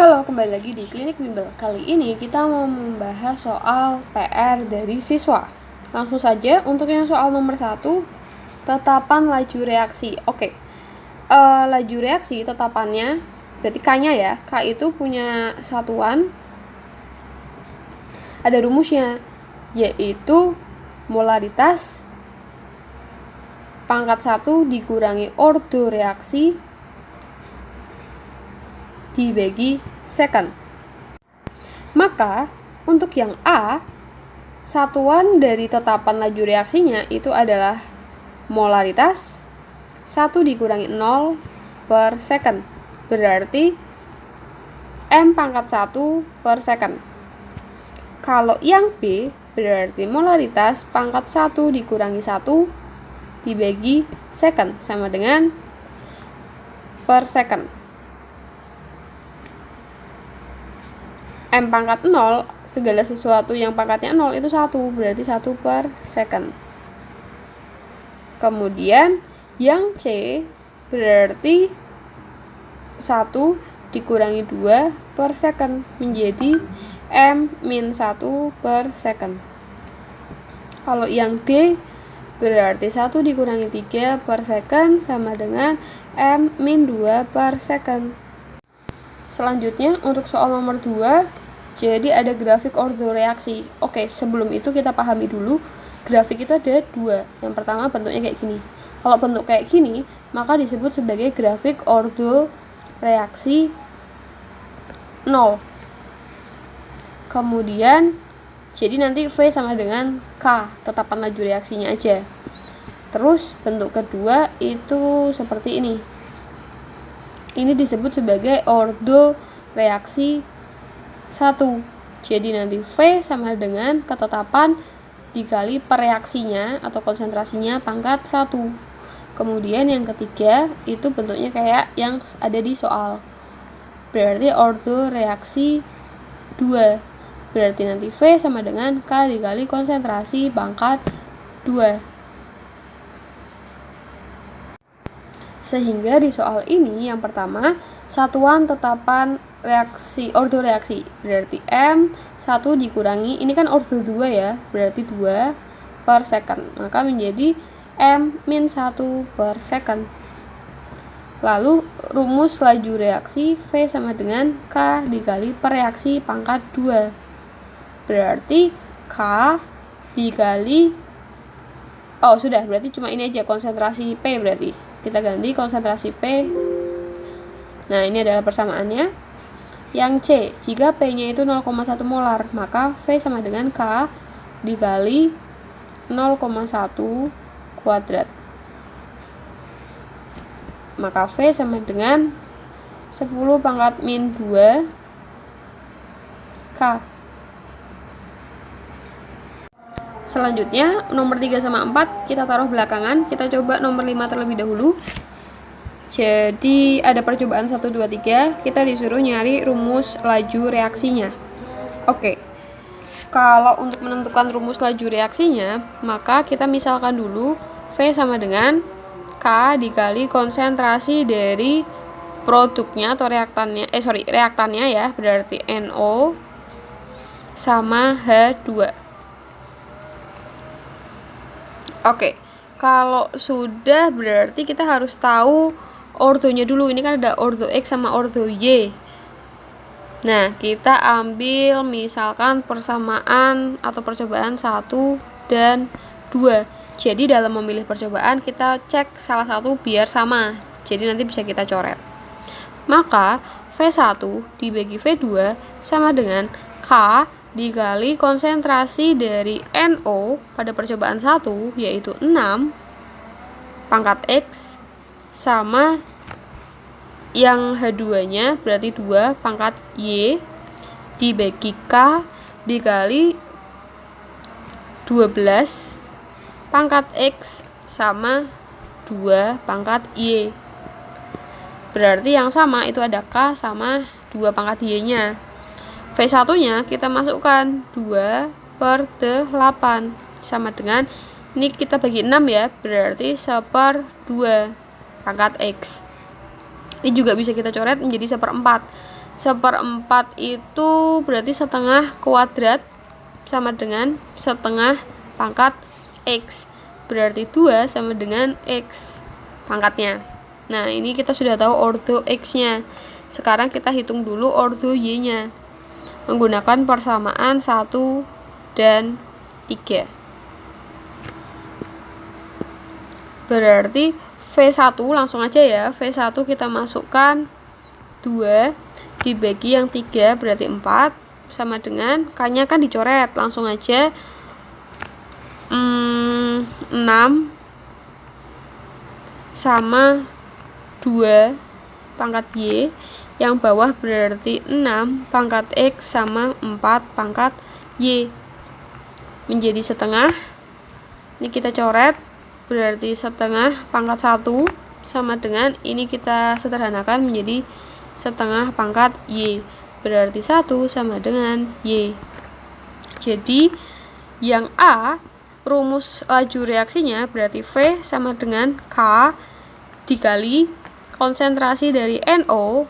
Halo, kembali lagi di Klinik Bimbel. Kali ini kita mau membahas soal PR dari siswa. Langsung saja, untuk yang soal nomor 1, tetapan laju reaksi. Oke, laju reaksi tetapannya, berarti K-nya ya. K itu punya satuan, ada rumusnya, yaitu molaritas pangkat 1 dikurangi ordo reaksi dibagi second. Maka untuk yang A, satuan dari tetapan laju reaksinya itu adalah molaritas 1 dikurangi 0 per second, berarti M pangkat 1 per second. Kalau yang B, berarti molaritas pangkat 1 dikurangi 1 dibagi second, sama dengan per second. M pangkat 0, segala sesuatu yang pangkatnya 0 itu 1, berarti 1 per second. Kemudian yang C berarti 1 dikurangi 2 per second, menjadi M-1 per second. Kalau yang D berarti 1 dikurangi 3 per second sama dengan M-2 per second. Selanjutnya untuk soal nomor 2, jadi ada grafik ordo reaksi. Oke, sebelum itu kita pahami dulu, grafik itu ada 2. Yang pertama bentuknya kayak gini. Kalau bentuk kayak gini, maka disebut sebagai grafik ordo reaksi 0. Kemudian, jadi nanti V sama dengan K, tetapan laju reaksinya aja. Terus bentuk kedua itu seperti ini. Ini disebut sebagai ordo reaksi 1. Jadi nanti V sama dengan ketetapan dikali pereaksinya atau konsentrasinya pangkat 1. Kemudian yang ketiga itu bentuknya kayak yang ada di soal. Berarti ordo reaksi 2. Berarti nanti V sama dengan K dikali konsentrasi pangkat 2. Sehingga di soal ini yang pertama, satuan tetapan reaksi, ordo reaksi, berarti M1 dikurangi, ini kan ordo 2 ya, berarti 2 per second, maka menjadi M-1 per second. Lalu rumus laju reaksi V sama dengan K dikali pereaksi pangkat 2, berarti K dikali, berarti cuma ini aja, konsentrasi P, berarti kita ganti konsentrasi P. Nah, ini adalah persamaannya. Yang C, jika P-nya itu 0,1 molar, maka V sama dengan K dikali 0,1 kuadrat. Maka V sama dengan 10 pangkat min 2 K. Selanjutnya, nomor 3 sama 4 kita taruh belakangan. Kita coba nomor 5 terlebih dahulu. Jadi, ada percobaan 1, 2, 3. Kita disuruh nyari rumus laju reaksinya. Oke. Kalau untuk menentukan rumus laju reaksinya, maka kita misalkan dulu V sama dengan K dikali konsentrasi dari produknya atau reaktannya ya, berarti NO sama H2. Oke, kalau sudah berarti kita harus tahu ordonya dulu. Ini kan ada ordo X sama ordo Y. Nah, kita ambil misalkan persamaan atau percobaan 1 dan 2. Jadi dalam memilih percobaan kita cek salah satu biar sama. Jadi nanti bisa kita coret. Maka V1 dibagi V2 sama dengan K dikali konsentrasi dari NO pada percobaan 1, yaitu 6 pangkat X, sama yang H2-nya berarti 2 pangkat Y dibagi K dikali 12 pangkat X sama 2 pangkat Y. Berarti yang sama itu ada K sama 2 pangkat Y-nya. V1-nya kita masukkan 2 per 8 sama dengan Ini kita bagi 6 ya, berarti 1/2 pangkat X. Ini juga bisa kita coret menjadi 1/4. 1/4 itu berarti setengah kuadrat sama dengan setengah pangkat X. Berarti 2 sama dengan X pangkatnya. Nah, ini kita sudah tahu ordo X-nya. Sekarang kita hitung dulu ordo Y-nya. Menggunakan persamaan 1 dan 3. Berarti V1 langsung aja ya. V1 kita masukkan 2 dibagi yang 3 berarti 4 sama dengan K-nya kan dicoret. Langsung aja 6 sama 2 pangkat Y. Yang bawah berarti 6 pangkat X sama 4 pangkat Y. Menjadi setengah. Ini kita coret. Berarti setengah pangkat 1 sama dengan ini kita sederhanakan menjadi setengah pangkat Y. Berarti 1 sama dengan Y. Jadi yang A, rumus laju reaksinya berarti V sama dengan K dikali konsentrasi dari NO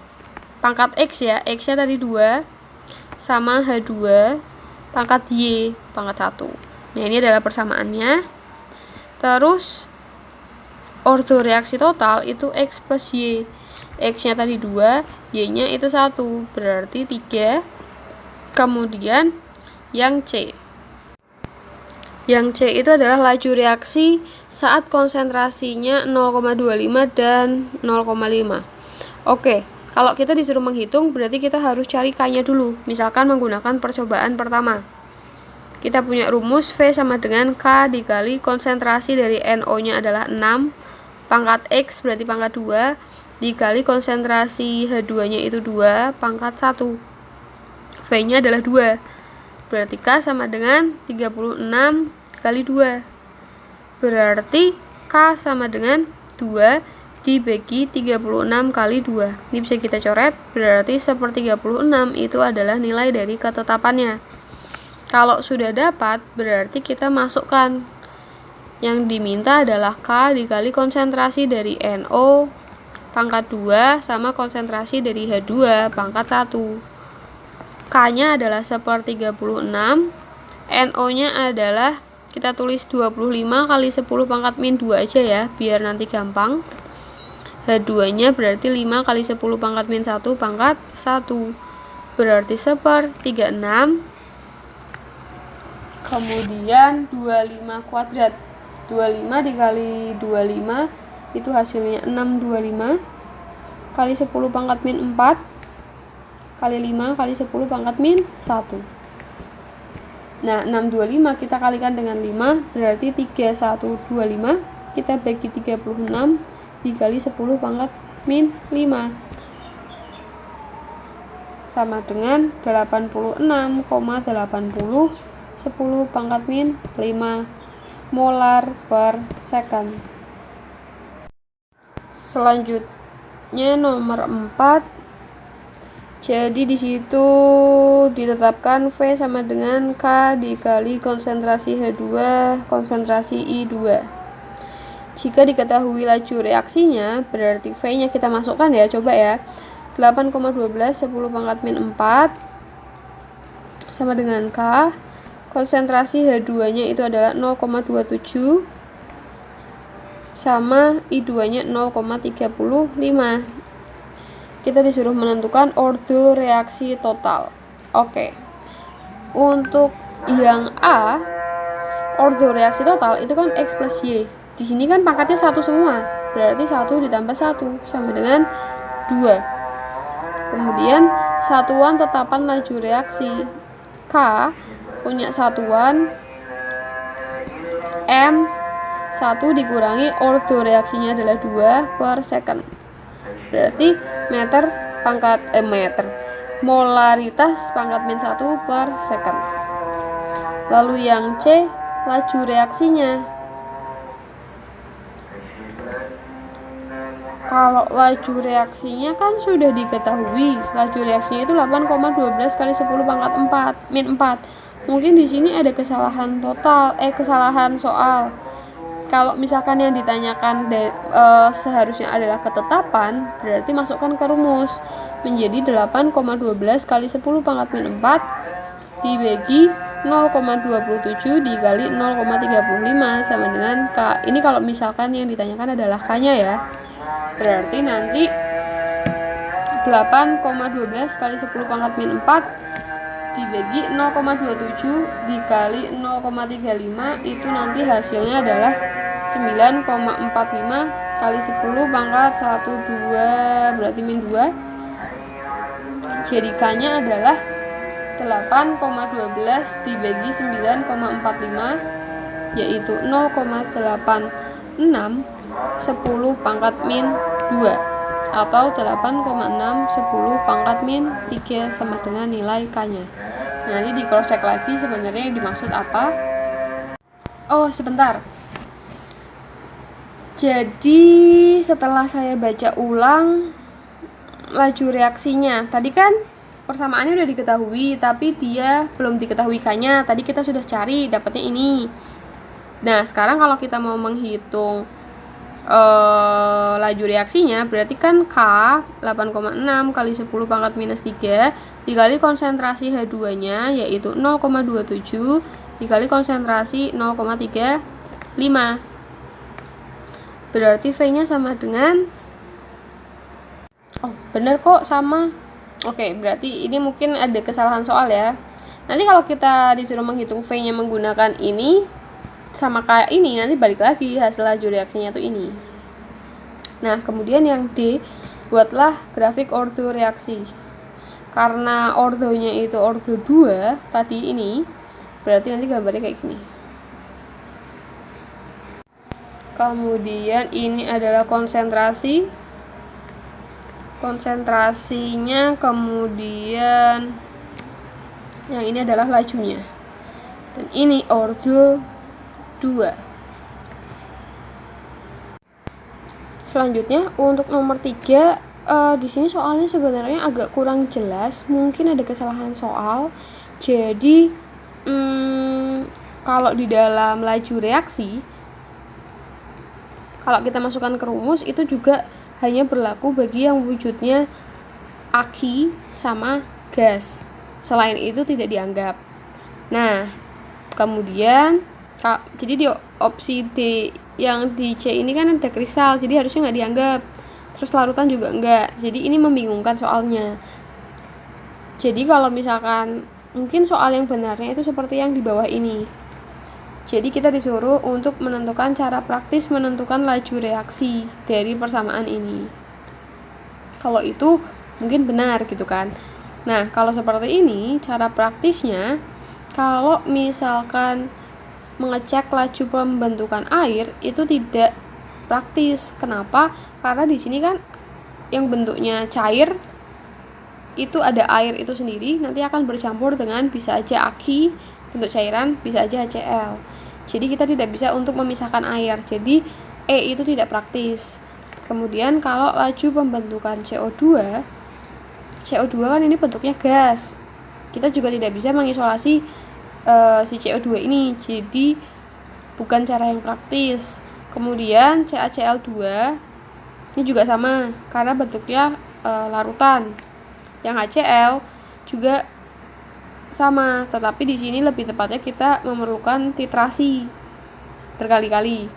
pangkat X ya, X-nya tadi 2 sama H2 pangkat Y pangkat 1. Nah, ini adalah persamaannya. Terus ordo reaksi total itu X plus Y. X-nya tadi 2, Y-nya itu 1, berarti 3. Kemudian yang C. Yang C itu adalah laju reaksi saat konsentrasinya 0,25 dan 0,5. Oke, kalau kita disuruh menghitung berarti kita harus cari K-nya dulu. Misalkan menggunakan percobaan pertama. Kita punya rumus V sama dengan K dikali konsentrasi dari NO-nya adalah 6, pangkat X berarti pangkat 2, dikali konsentrasi H2-nya itu 2, pangkat 1. V-nya adalah 2. Berarti K sama dengan 36 kali 2. Berarti K sama dengan 2 dibagi 36 kali 2. Ini bisa kita coret, berarti 1/36 itu adalah nilai dari ketetapannya. Kalau sudah dapat, berarti kita masukkan. Yang diminta adalah K dikali konsentrasi dari NO pangkat 2 sama konsentrasi dari H2 pangkat 1. K-nya adalah 1/36, NO-nya adalah kita tulis 25 kali 10 pangkat min 2 aja ya, biar nanti gampang. H2-nya berarti 5 kali 10 pangkat min 1 pangkat 1. Berarti 1/36. Kemudian 25 kuadrat. 25 dikali 25 itu hasilnya 625 kali 10 pangkat min 4 kali 5 kali 10 pangkat min 1. Nah, 625 kita kalikan dengan 5 berarti 3125. Kita bagi 36 dikali 10 pangkat min 5 sama dengan 86,80 10 pangkat min 5 molar per second. Selanjutnya nomor 4. Jadi di situ ditetapkan V sama dengan K dikali konsentrasi H2 konsentrasi I2. Jika diketahui laju reaksinya, berarti V-nya kita masukkan ya, coba ya. 8,12 10 pangkat min 4 sama dengan K. Konsentrasi H2-nya itu adalah 0,27 sama I2-nya 0,35. Kita disuruh menentukan ordo reaksi total. Oke. Untuk yang A, ordo reaksi total itu kan X plus Y. Di sini kan pangkatnya 1 semua. Berarti 1 ditambah 1 sama dengan 2. Kemudian satuan tetapan laju reaksi. K punya satuan M 1 dikurangi ordo reaksinya adalah 2 per second. Berarti molaritas pangkat min 1 per second. Lalu yang C, laju reaksinya. Kalau laju reaksinya kan sudah diketahui. Laju reaksinya itu 8,12 kali 10 pangkat min 4. Mungkin di sini ada kesalahan kesalahan soal. kalau misalkan yang ditanyakan seharusnya adalah ketetapan, berarti masukkan ke rumus menjadi 8,12 kali 10 pangkat min 4 dibagi 0,27 dikali 0,35 sama dengan K. Ini kalau misalkan yang ditanyakan adalah K-nya ya. Berarti nanti 8,12 kali 10 pangkat min 4 dibagi 0,27 dikali 0,35 itu nanti hasilnya adalah 9,45 kali 10 pangkat 12 berarti min 2. Jadi K-nya adalah 8,12 dibagi 9,45 yaitu 0,86 10 pangkat min 2 atau 8,6 10 pangkat min 3 sama dengan nilai K-nya. Nanti di cross check lagi sebenarnya yang dimaksud apa. Oh sebentar, jadi setelah saya baca ulang laju reaksinya, tadi kan persamaannya udah diketahui tapi dia belum diketahui K-nya. Tadi kita sudah cari, dapatnya ini. Nah sekarang kalau kita mau menghitung laju reaksinya, berarti kan K 8,6 kali 10 pangkat minus 3 dikali konsentrasi H2 nya yaitu 0,27 dikali konsentrasi 0,35, berarti V nya sama dengan bener kok sama. Oke, berarti ini mungkin ada kesalahan soal ya. Nanti kalau kita disuruh menghitung V nya menggunakan ini sama kayak ini, nanti balik lagi hasil laju reaksinya tuh ini. Nah kemudian yang D, buatlah grafik ordo reaksi. Karena ordonya itu ordo 2 tadi ini, berarti nanti gambarnya kayak gini. Kemudian ini adalah konsentrasinya, kemudian yang ini adalah lajunya, dan ini ordo 2. Selanjutnya untuk nomor 3, di sini soalnya sebenarnya agak kurang jelas, mungkin ada kesalahan soal. Jadi kalau di dalam laju reaksi, kalau kita masukkan ke rumus itu juga hanya berlaku bagi yang wujudnya aki sama gas. Selain itu tidak dianggap. Nah kemudian jadi di opsi D yang di C ini kan ada kristal, jadi harusnya nggak dianggap. Terus larutan juga enggak. Jadi ini membingungkan soalnya. Jadi kalau misalkan mungkin soal yang benarnya itu seperti yang di bawah ini. Jadi kita disuruh untuk menentukan cara praktis menentukan laju reaksi dari persamaan ini. Kalau itu mungkin benar gitu kan. Nah kalau seperti ini cara praktisnya, kalau misalkan mengecek laju pembentukan air itu tidak praktis. Kenapa? Karena di sini kan yang bentuknya cair itu ada air itu sendiri, nanti akan bercampur dengan bisa aja aki bentuk cairan, bisa aja HCl. Jadi kita tidak bisa untuk memisahkan air. Jadi E itu tidak praktis. Kemudian kalau laju pembentukan CO2 kan ini bentuknya gas. Kita juga tidak bisa mengisolasi si CO2 ini, jadi bukan cara yang praktis. Kemudian CaCl2 ini juga sama karena bentuknya larutan. Yang HCl juga sama, tetapi di sini lebih tepatnya kita memerlukan titrasi berkali-kali,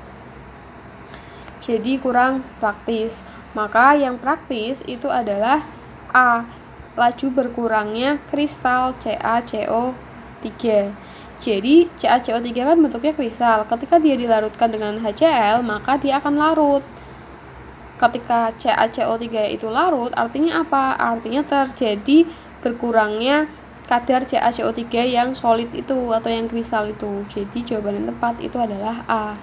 jadi kurang praktis. Maka yang praktis itu adalah A, laju berkurangnya kristal CaCO3. Jadi CaCO3 kan bentuknya kristal. Ketika dia dilarutkan dengan HCl, maka dia akan larut. Ketika CaCO3 itu larut, artinya apa? Artinya terjadi berkurangnya kadar CaCO3 yang solid itu atau yang kristal itu. Jadi jawaban yang tepat itu adalah A.